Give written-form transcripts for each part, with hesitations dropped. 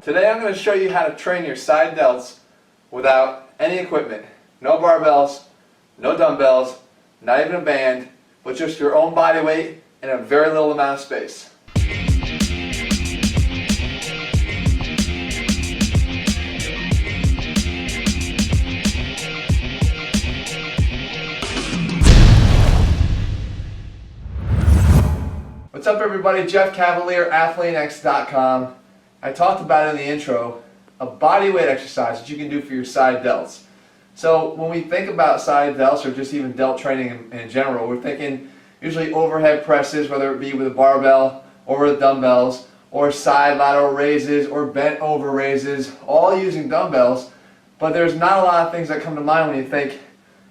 Today I'm going to show you how to train your side delts without any equipment. No barbells, no dumbbells, not even a band, but just your own body weight in a very little amount of space. What's up everybody, Jeff Cavalier, ATHLEAN-X.com. I talked about in the intro a body weight exercise that you can do for your side delts. So when we think about side delts or just even delt training in general, we're thinking usually overhead presses, whether it be with a barbell or with dumbbells, or side lateral raises or bent over raises, all using dumbbells. But there's not a lot of things that come to mind when you think,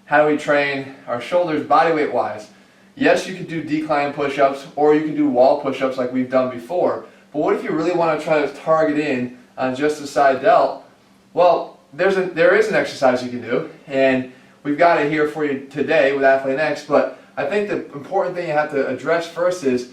how do we train our shoulders body weight wise? Yes, you could do decline push-ups or you can do wall push-ups like we've done before. But what if you really want to try to target in on just the side delt? Well, there is an exercise you can do, and we've got it here for you today with ATHLEAN-X, but I think the important thing you have to address first is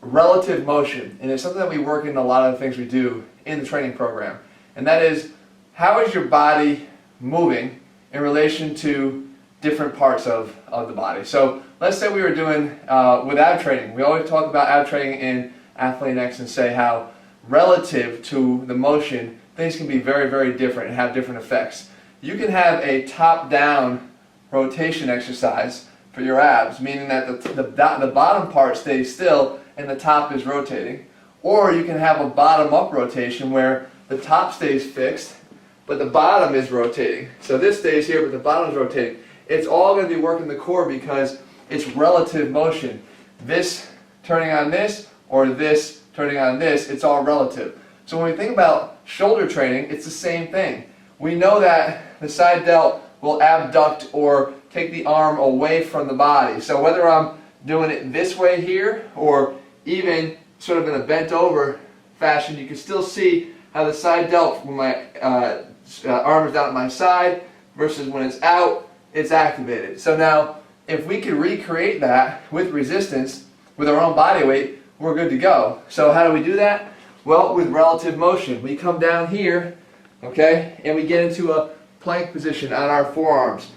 relative motion. And it's something that we work in a lot of the things we do in the training program. And that is, how is your body moving in relation to different parts of the body? So let's say we were doing with ab training. We always talk about ab training in ATHLEAN-X and say how relative to the motion things can be very, very different and have different effects. You can have a top-down rotation exercise for your abs, meaning that the bottom part stays still and the top is rotating. Or you can have a bottom-up rotation where the top stays fixed but the bottom is rotating. So this stays here but the bottom is rotating. It's all going to be working the core because it's relative motion. This turning on this or this turning on this, it's all relative. So when we think about shoulder training, it's the same thing. We know that the side delt will abduct or take the arm away from the body. So whether I'm doing it this way here or even sort of in a bent over fashion, you can still see how the side delt, when my arm is down at my side versus when it's out, it's activated. So now if we could recreate that with resistance, with our own body weight, we're good to go. So how do we do that? Well, with relative motion. We come down here, okay, and we get into a plank position on our forearms.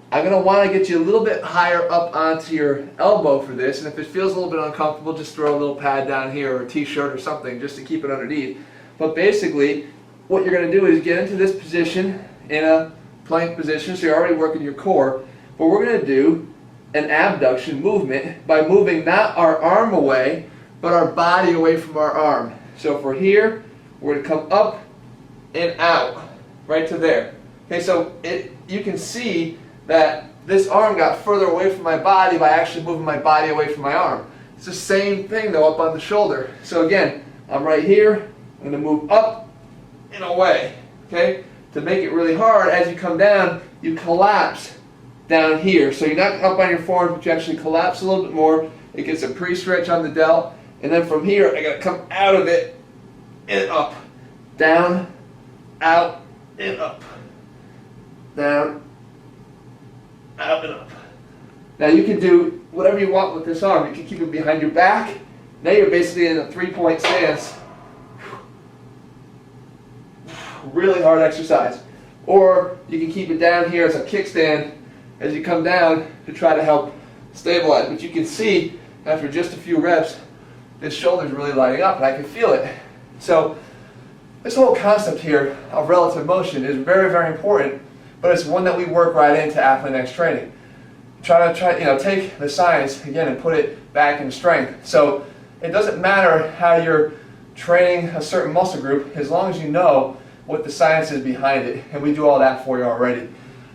I'm going to want to get you a little bit higher up onto your elbow for this, and if it feels a little bit uncomfortable, just throw a little pad down here or a t-shirt or something just to keep it underneath. But basically, what you're going to do is get into this position in a plank position, so you're already working your core, but we're going to do an abduction movement by moving not our arm away, but our body away from our arm. So if we're here, we're going to come up and out, right to there. Okay, so you can see that this arm got further away from my body by actually moving my body away from my arm. It's the same thing though up on the shoulder. So again, I'm right here, I'm going to move up and away. Okay, to make it really hard, as you come down, you collapse down here. So you're not up on your forearms, but you actually collapse a little bit more. It gets a pre-stretch on the delt. And then from here, I got to come out of it and up. Down, out, and up. Down, out, and up. Now you can do whatever you want with this arm. You can keep it behind your back. Now you're basically in a three-point stance. Really hard exercise. Or you can keep it down here as a kickstand as you come down to try to help stabilize. But you can see after just a few reps, this shoulder's really lighting up and I can feel it. So this whole concept here of relative motion is very, very important, but it's one that we work right into ATHLEAN-X training. Take the science again and put it back in strength. So it doesn't matter how you're training a certain muscle group as long as you know what the science is behind it, and we do all that for you already.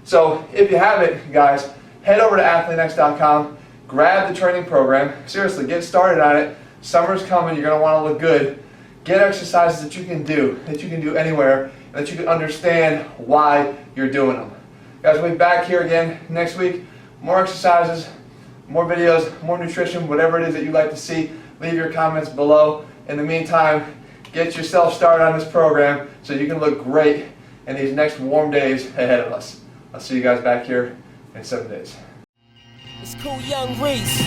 So if you haven't, guys, head over to ATHLEAN-X.com, grab the training program, seriously, get started on it. Summer's coming, you're going to want to look good. Get exercises that you can do anywhere, and that you can understand why you're doing them. Guys, we'll be back here again next week. More exercises, more videos, more nutrition, whatever it is that you'd like to see. Leave your comments below. In the meantime, get yourself started on this program so you can look great in these next warm days ahead of us. I'll see you guys back here in 7 days. It's cool, young Reese.